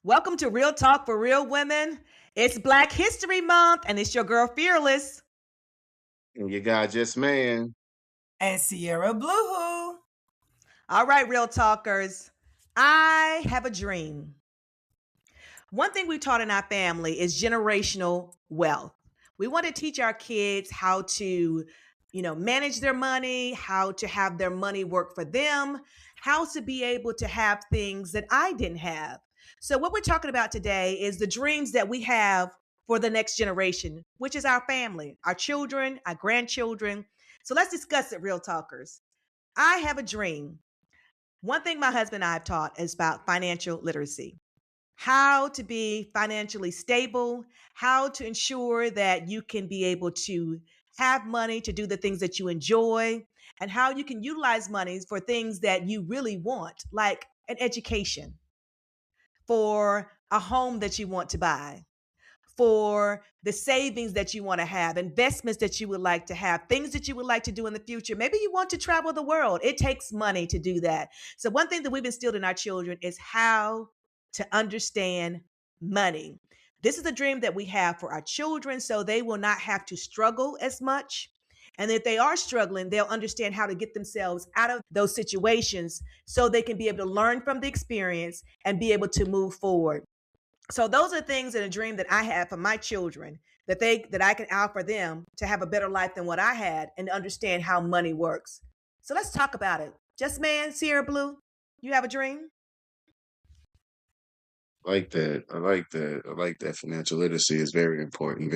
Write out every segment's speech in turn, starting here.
Welcome to Real Talk for Real Women. It's Black History Month, and it's your girl Fearless. And you got just man. And Sierra Blue. All right, Real Talkers. I have a dream. One thing we taught in our family is generational wealth. We want to teach our kids how to, manage their money, how to have their money work for them, how to be able to have things that I didn't have. So, what we're talking about today is the dreams that we have for the next generation, which is our family, our children, our grandchildren. So, let's discuss it, Real Talkers. I have a dream. One thing my husband and I have taught is about financial literacy, how to be financially stable, how to ensure that you can be able to have money to do the things that you enjoy, and how you can utilize money for things that you really want, like an education, for a home that you want to buy, for the savings that you want to have, investments that you would like to have, things that you would like to do in the future. Maybe you want to travel the world. It takes money to do that. So, one thing that we've instilled in our children is how to understand money. This is a dream that we have for our children so they will not have to struggle as much. And if they are struggling, they'll understand how to get themselves out of those situations so they can be able to learn from the experience and be able to move forward. So those are things in a dream that I have for my children that I can offer them to have a better life than what I had and to understand how money works. So let's talk about it. Just man, Sierra Blue, you have a dream? Like that. I like that. I like that financial literacy is very important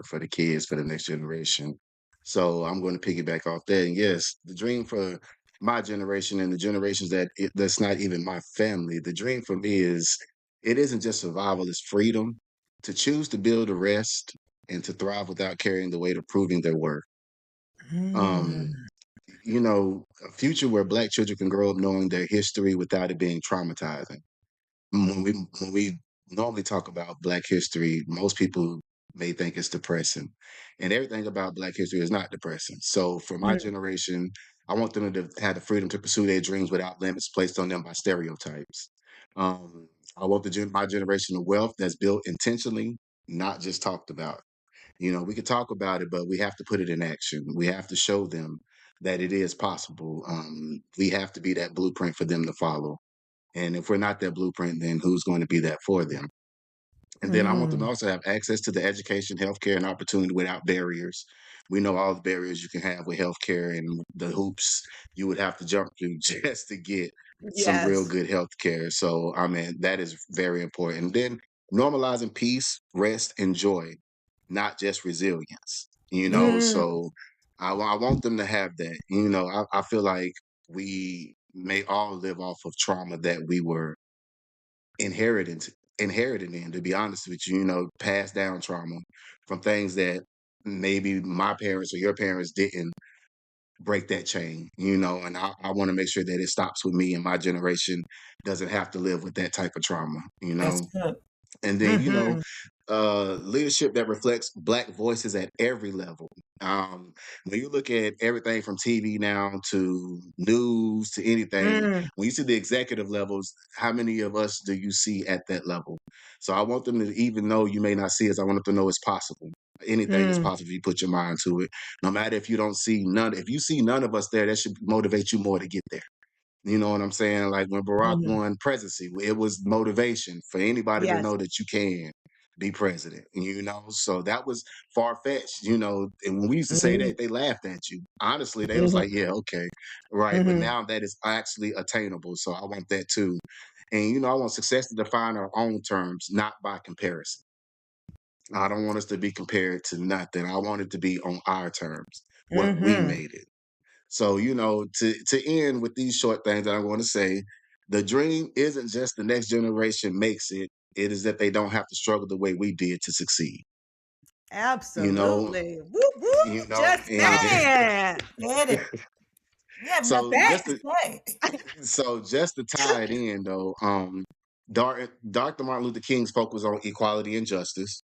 for the kids, for the next generation. So I'm going to piggyback off that. And yes, the dream for my generation and the generations that's not even my family. The dream for me is it isn't just survival, it's freedom to choose to build a rest and to thrive without carrying the weight of proving their worth. Um, Mm. a future where Black children can grow up knowing their history without it being traumatizing. When we normally talk about Black history, most people may think it's depressing, and everything about Black history is not depressing. So, for my Mm. generation, I want them to have the freedom to pursue their dreams without limits placed on them by stereotypes. I want my generation of wealth that's built intentionally, not just talked about. We could talk about it, but we have to put it in action. We have to show them that it is possible. We have to be that blueprint for them to follow. And if we're not that blueprint, then who's going to be that for them? And then I want them to Mm. also have access to the education, healthcare, and opportunity without barriers. We know all the barriers you can have with healthcare and the hoops you would have to jump through just to get some real Yes. good healthcare. So, I mean, that is very important. Then normalizing peace, rest, and joy, not just resilience. Mm. So I want them to have that. I feel like we may all live off of trauma that we were inherited inherited in, to be honest with you, passed down trauma from things that maybe my parents or your parents didn't break that chain, and I want to make sure that it stops with me and my generation doesn't have to live with that type of trauma, That's good. and then, Mm-hmm. leadership that reflects Black voices at every level. When you look at everything from TV now to news to anything, Mm. when you see the executive levels, how many of us do you see at that level? So I want them to, even though you may not see us, I want them to know it's possible. Anything is Mm. possible if you put your mind to it. No matter if you don't see none, if you see none of us there, that should motivate you more to get there. You know what I'm saying? Like when Barack Mm. won presidency, it was motivation for anybody to Yes. know that you can be president, So that was far fetched, And when we used to say Mm. that, they laughed at you. Honestly, they was Mm. like, yeah, okay, right. But Mm. now that is actually attainable. So I want that too. And, I want success to define our own terms, not by comparison. I don't want us to be compared to nothing. I want it to be on our terms, what we Mm. made it. So, to end with these short things that I want to say, the dream isn't just the next generation makes it, it is that they don't have to struggle the way we did to succeed. You know, Absolutely. Whoop whoop. Just and man. Get it. You have so nothing just else to to say. tie it in though, Dr. Martin Luther King's focus on equality and justice.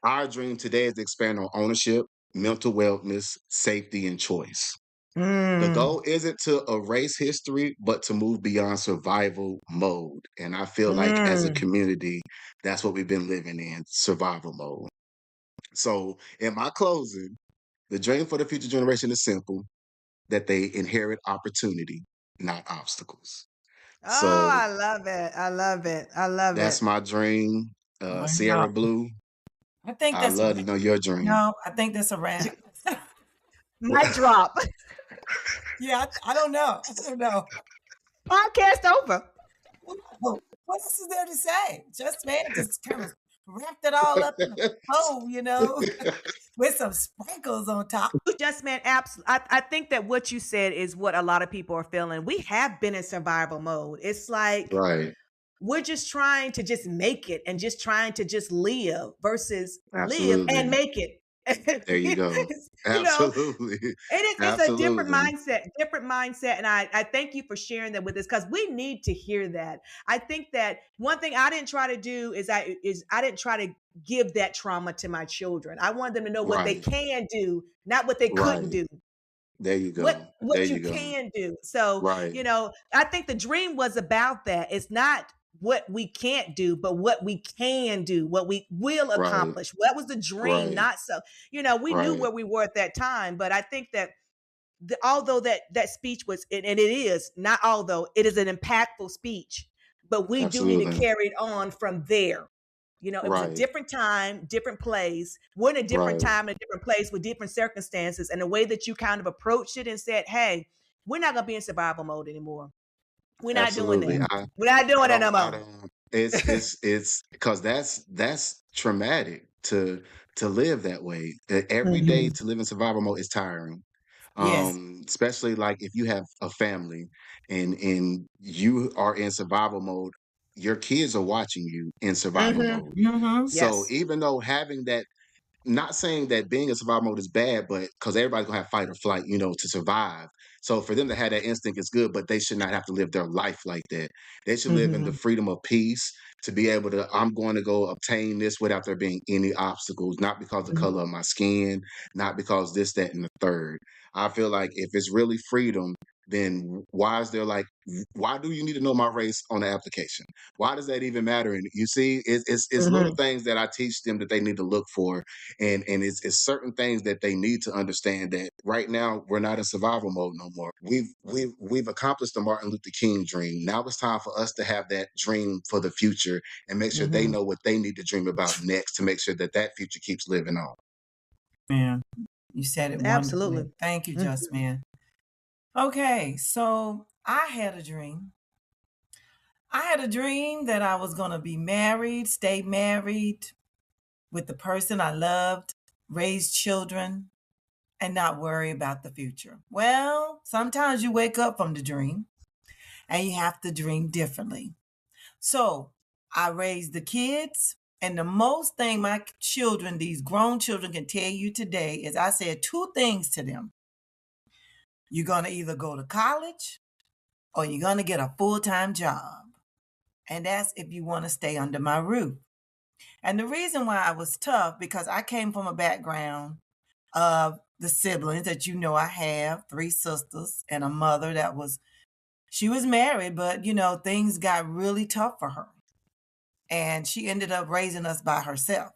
Our dream today is to expand on ownership, mental wellness, safety, and choice. The Mm. goal isn't to erase history, but to move beyond survival mode. And I feel like as a Mm. community, that's what we've been living in, survival mode. So, in my closing, the dream for the future generation is simple, that they inherit opportunity, not obstacles. Oh, So, I love it. I love it. I love that's it. my dream. Sierra Wow. Blue, I think I that's a love to wrap. know your dream. No, I think that's a wrap. Mic drop. Yeah, I don't know. I don't know. Podcast over. What else is there to say? Just man just kind of wrapped it all up in a bow, with some sprinkles on top. Just man, absolutely. I think that what you said is what a lot of people are feeling. We have been in survival mode. It's like Right. we're just trying to just make it and just trying to just live versus live and Absolutely. make it. There you go. you know, Absolutely. it's a Absolutely. different mindset. And I thank you for sharing that with us because we need to hear that. I think that one thing I didn't try to do is I didn't try to give that trauma to my children. I wanted them to know what they Right. can do, not what they couldn't Right. do. There you What go. There what you you go. can do. So, Right. I think the dream was about that. It's not what we can't do, but what we can do, what we will Right. accomplish. That was the dream, Right. not so, we knew Right. where we were at that time, but I think that although that speech was and it is not although it is an impactful speech, but we do need to Absolutely. carry it on from there. It was a Right. different time, different place. We're in a different Right. time, a different place with different circumstances, and the way that you kind of approached it and said, "Hey, we're not gonna be in survival mode anymore. We're not doing Absolutely. that. Mm. We're not doing that no I more." don't it's because that's traumatic to live that way. Every day Mhm. to live in survival mode is tiring. Yes. Especially like if you have a family and you are in survival mode, your kids are watching you in survival Mhm. mode. Mm-hmm. So Yes. even though having that, not saying that being in survival mode is bad, but because everybody's gonna have fight or flight, to survive. So for them to have that instinct is good, but they should not have to live their life like that. They should live in the Mhm. freedom of peace to be able to, I'm going to go obtain this without there being any obstacles, not because the Mhm. color of my skin, not because this, that, and the third. I feel like if it's really freedom, then why is there like, why do you need to know my race on the application? Why does that even matter? And you see, it's little Mhm. things that I teach them that they need to look for, and it's certain things that they need to understand that right now we're not in survival mode no more. We've accomplished the Martin Luther King dream. Now it's time for us to have that dream for the future and make sure they Mhm. know what they need to dream about next to make sure that that future keeps living on. Man, you said it wonderfully. Absolutely. Thank you, Mhm. Just Man. Okay, so I had a dream. I had a dream that I was going to be married, stay married with the person I loved, raise children, and not worry about the future. Well, sometimes you wake up from the dream and you have to dream differently. So I raised the kids. And the most thing my children, these grown children, can tell you today is I said two things to them. You're going to either go to college or you're going to get a full time job. And that's if you want to stay under my roof. And the reason why I was tough, because I came from a background of the siblings that I have three sisters and a mother she was married, but things got really tough for her. And she ended up raising us by herself.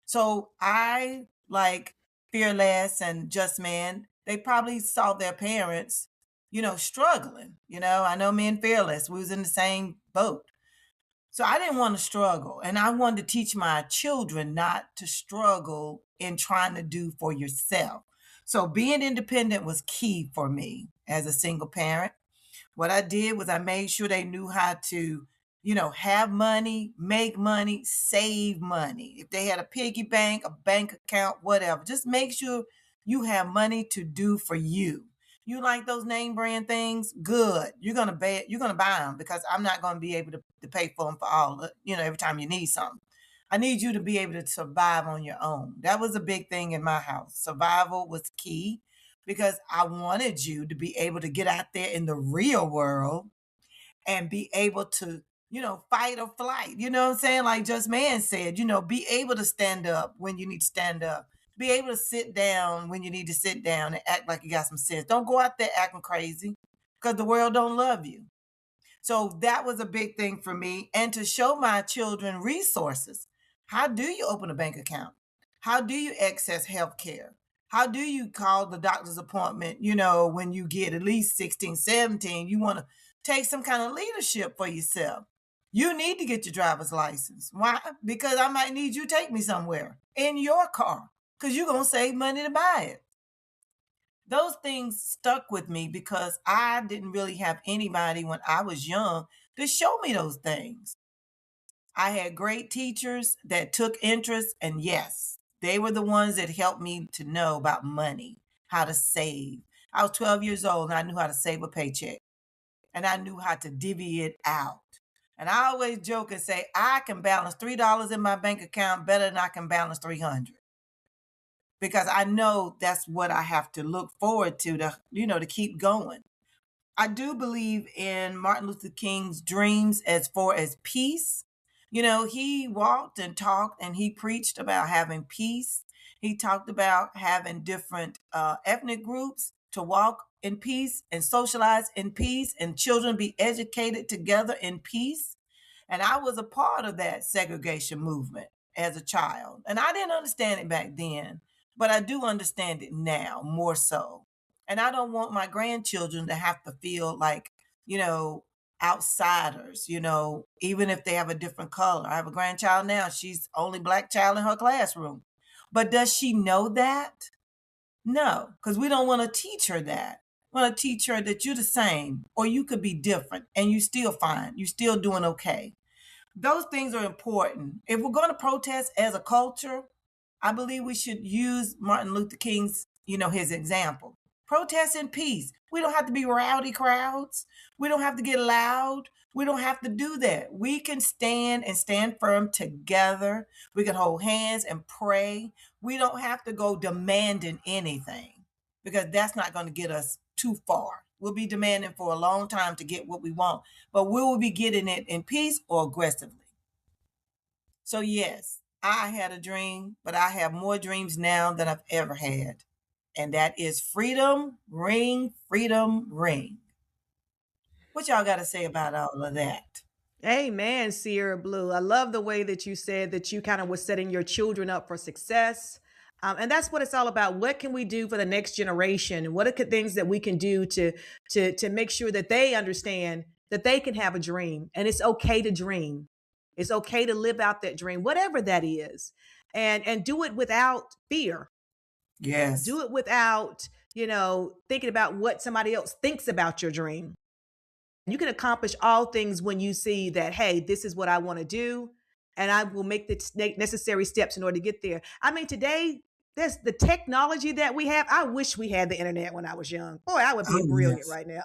So I, like Fearless and Just Man, they probably saw their parents, struggling. I know me and Fearless, we was in the same boat. So I didn't want to struggle. And I wanted to teach my children not to struggle in trying to do for yourself. So being independent was key for me as a single parent. What I did was I made sure they knew how to, have money, make money, save money. If they had a piggy bank, a bank account, whatever, just make sure you have money to do for you. You like those name brand things? Good. You're gonna buy them because I'm not gonna be able to pay for them for all, every time you need something. I need you to be able to survive on your own. That was a big thing in my house. Survival was key because I wanted you to be able to get out there in the real world and be able to, fight or flight. You know what I'm saying? Like Just Man said, be able to stand up when you need to stand up. Be able to sit down when you need to sit down and act like you got some sense. Don't go out there acting crazy because the world don't love you. So that was a big thing for me. And to show my children resources. How do you open a bank account? How do you access health care? How do you call the doctor's appointment, when you get at least 16, 17, you want to take some kind of leadership for yourself. You need to get your driver's license. Why? Because I might need you to take me somewhere in your car because you're going to save money to buy it. Those things stuck with me because I didn't really have anybody when I was young to show me those things. I had great teachers that took interest, and yes, they were the ones that helped me to know about money, how to save. I was 12 years old and I knew how to save a paycheck and I knew how to divvy it out. And I always joke and say, I can balance $3 in my bank account better than I can balance 300. Because I know that's what I have to look forward to keep going. I do believe in Martin Luther King's dreams as far as peace. He walked and talked and he preached about having peace. He talked about having different ethnic groups to walk in peace and socialize in peace and children be educated together in peace. And I was a part of that segregation movement as a child. And I didn't understand it back then, but I do understand it now more so. And I don't want my grandchildren to have to feel like, outsiders, even if they have a different color. I have a grandchild now. She's the only Black child in her classroom. But does she know that? No, because we don't want to teach her that. We want to teach her that you're the same or you could be different and you still fine. You're still doing okay. Those things are important. If we're going to protest as a culture, I believe we should use Martin Luther King's, his example. Protest in peace. We don't have to be rowdy crowds. We don't have to get loud. We don't have to do that. We can stand firm together. We can hold hands and pray. We don't have to go demanding anything because that's not going to get us too far. We'll be demanding for a long time to get what we want, but we will be getting it in peace or aggressively. So yes, I had a dream, but I have more dreams now than I've ever had. And that is freedom, ring, freedom, ring. What y'all got to say about all of that? Amen, Sierra Blue. I love the way that you said that you kind of was setting your children up for success. And that's what it's all about. What can we do for the next generation? What are things that we can do to make sure that they understand that they can have a dream and it's okay to dream. It's okay to live out that dream, whatever that is, and do it without fear. Yes. Do it without, thinking about what somebody else thinks about your dream. You can accomplish all things when you see that, hey, this is what I want to do, and I will make the necessary steps in order to get there. I mean, today, there's the technology that we have. I wish we had the internet when I was young. Boy, I would be brilliant right now.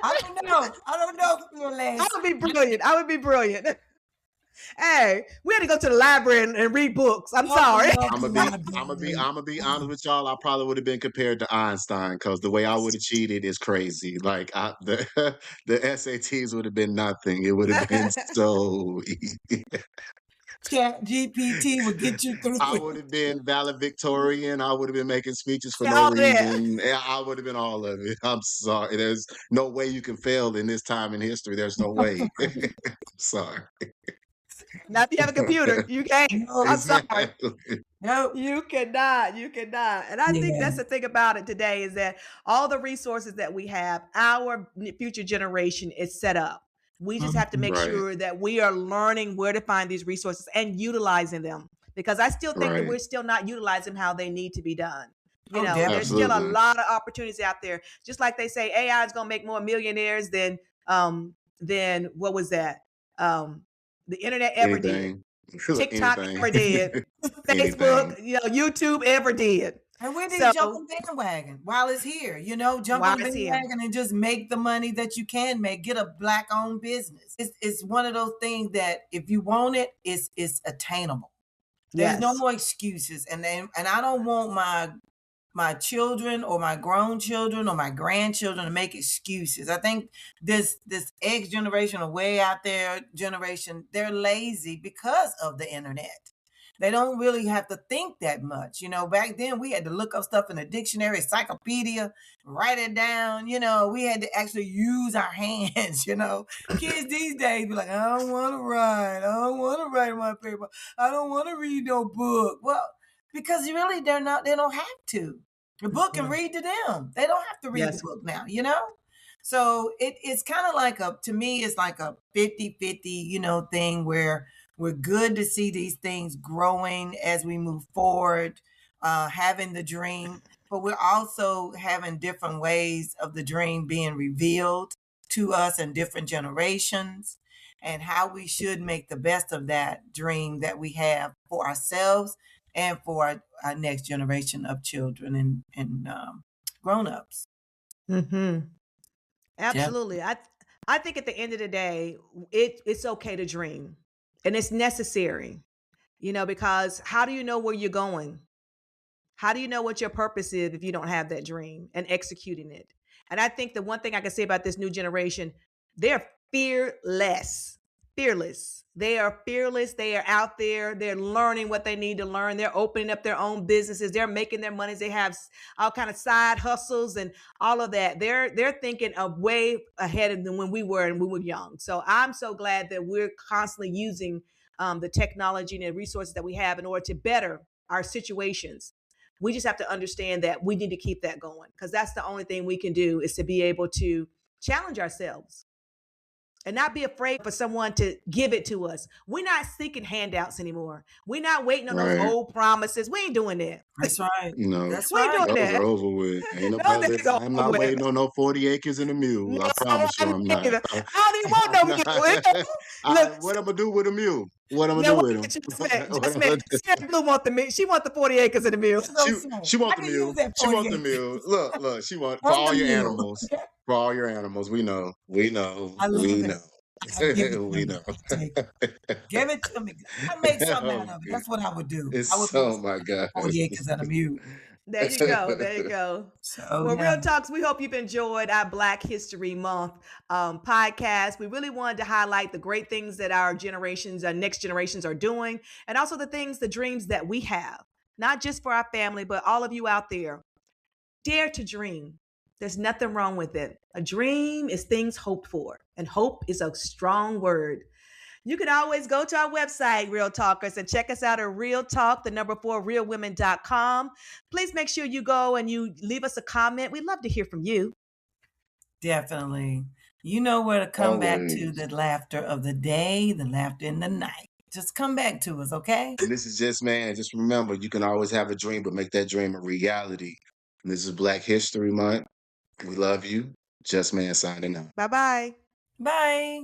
I don't know. I would be brilliant. Hey, we had to go to the library and read books. I'm sorry. I'm gonna be honest with y'all. I probably would have been compared to Einstein because the way I would have cheated is crazy. Like the SATs would have been nothing. It would have been so easy. Chat GPT would get you through. I would have been valedictorian. I would have been making speeches for no reason. I would have been all of it. I'm sorry. There's no way you can fail in this time in history. There's no way. I'm sorry. Now, if you have a computer, you can't. No, I'm sorry. no. You cannot. And I think that's the thing about it today is that all the resources that we have, our future generation is set up. We just have to make Right. sure that we are learning where to find these resources and utilizing them, because I still think that Right. we're still not utilizing them how they need to be done. Oh, There's still a Absolutely. lot of opportunities out there. Just like they say, AI is going to make more millionaires than what was that? The internet ever did. Anything. TikTok Anything. ever did. Facebook, YouTube ever did. And we need So- to jump on the bandwagon while it's here, jump While on the it's here. bandwagon and just make the money that you can make. Get a Black-owned business. It's one of those things that if you want it, it's attainable. There's no Yes. more excuses. And I don't want my children or my grown children or my grandchildren to make excuses. I think this X generation or way out there generation, they're lazy because of the internet. They don't really have to think that much. Back then we had to look up stuff in a dictionary, encyclopedia, write it down. We had to actually use our hands. Kids these days be like, I don't want to write. I don't want to write my paper. I don't want to read no book. Well, because really they don't have to. The book can read to them. They don't have to read the book now, So it's kind of like to me, it's like a 50-50, thing where we're good to see these things growing as we move forward, having the dream, but we're also having different ways of the dream being revealed to us in different generations, and how we should make the best of that dream that we have for ourselves and for our next generation of children and grown-ups. Mm-hmm. Absolutely. I think at the end of the day, it's okay to dream, and it's necessary, because how do you know where you're going? How do you know what your purpose is if you don't have that dream and executing it? And I think the one thing I can say about this new generation, they're fearless. Fearless. They are fearless. They are out there. They're learning what they need to learn. They're opening up their own businesses. They're making their monies. They have all kind of side hustles and all of that. They're thinking of way ahead of them when we were young. So I'm so glad that we're constantly using the technology and the resources that we have in order to better our situations. We just have to understand that we need to keep that going, because that's the only thing we can do, is to be able to challenge ourselves and not be afraid for someone to give it to us. We're not seeking handouts anymore. We're not waiting on those old promises. We ain't doing that. That's right. No, That's We ain't right. doing those that. are over with. Ain't Those nobody. days are I'm over not with. waiting on no 40 acres and a mule. No, I promise you, I'm I'm not not. either. I don't even want no mule. What I'm gonna do with a mule? What I'm gonna No, do with him? just man. Sarah Blue want the mule. She want the 40 acres and the mule. She want I the can mule. use that She 40 want the acres. mule. Look. She want for I'm all the your mule. animals. For all your animals. We know. I love We it. know. Give it to We me. know. Take it. Give it to me. I make something out Oh, of it. That's what I would do. I would it's put oh my God. 40 acres and a mule. There you go. There you go. So Well, yeah. Real Talks, we hope you've enjoyed our Black History Month podcast. We really wanted to highlight the great things that our generations, our next generations are doing, and also the dreams that we have, not just for our family, but all of you out there. Dare to dream. There's nothing wrong with it. A dream is things hoped for, and hope is a strong word. You can always go to our website, Real Talkers, and check us out at Real Talk, the number 4, realwomen.com. Please make sure you go and you leave us a comment. We'd love to hear from you. Definitely. You know where to come back to Always. the laughter of the day, the laughter in the night. Just come back to us, okay? And this is Just Man. Just remember, you can always have a dream, but make that dream a reality. And this is Black History Month. We love you. Just Man signing out. Bye-bye. Bye.